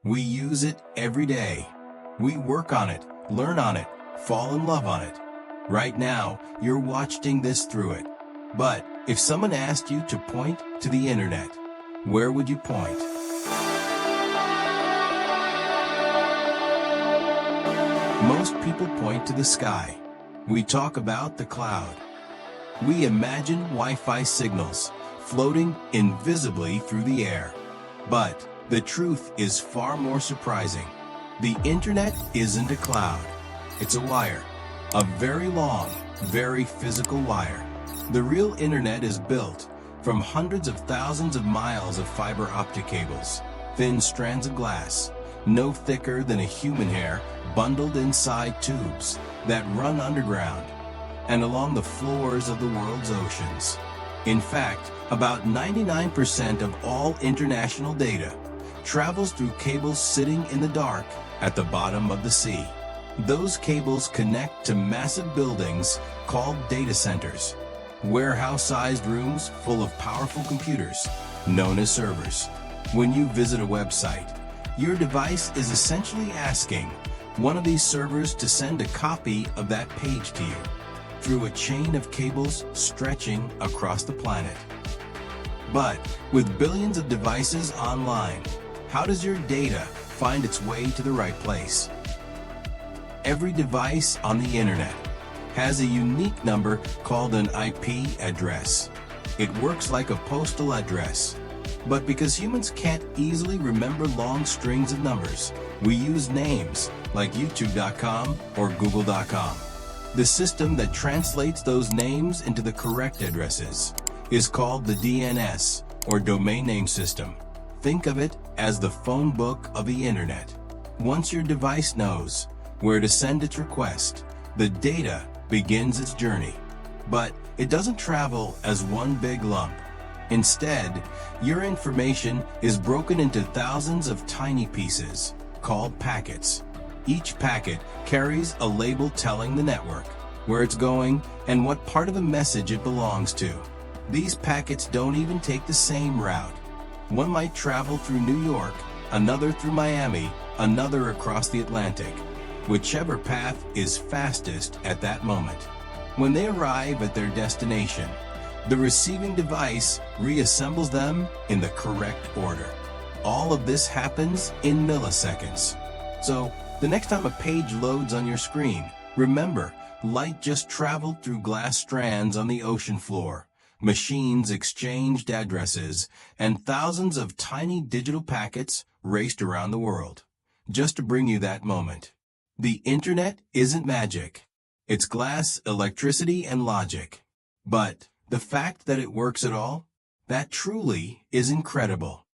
We use it every day. We work on it, learn on it, fall in love on it. Right now, you're watching this through it. But if someone asked you to point to the internet, where would you point? Most people point to the sky. We talk about the cloud. We imagine Wi-Fi signals floating invisibly through the air. But the truth is far more surprising. The internet isn't a cloud. It's a wire. A very long, very physical wire. The real internet is built from hundreds of thousands of miles of fiber optic cables, thin strands of glass, no thicker than a human hair, bundled inside tubes that run underground and along the floors of the world's oceans. In fact, about 99% of all international data travels through cables sitting in the dark at the bottom of the sea. Those cables connect to massive buildings called data centers, warehouse-sized rooms full of powerful computers, known as servers. When you visit a website, your device is essentially asking one of these servers to send a copy of that page to you through a chain of cables stretching across the planet. But with billions of devices online, how does your data find its way to the right place? Every device on the internet has a unique number called an IP address. It works like a postal address. But because humans can't easily remember long strings of numbers, we use names like youtube.com or google.com. The system that translates those names into the correct addresses is called the DNS, or Domain Name System. Think of it as the phone book of the internet. Once your device knows where to send its request, the data begins its journey. But it doesn't travel as one big lump. Instead, your information is broken into thousands of tiny pieces, called packets. Each packet carries a label telling the network where it's going and what part of the message it belongs to. These packets don't even take the same route. One might travel through New York, another through Miami, another across the Atlantic, whichever path is fastest at that moment. When they arrive at their destination, the receiving device reassembles them in the correct order. All of this happens in milliseconds. So, the next time a page loads on your screen, remember, light just traveled through glass strands on the ocean floor. Machines exchanged addresses, and thousands of tiny digital packets raced around the world, just to bring you that moment. The internet isn't magic. It's glass, electricity, and logic. But the fact that it works at all, that truly is incredible.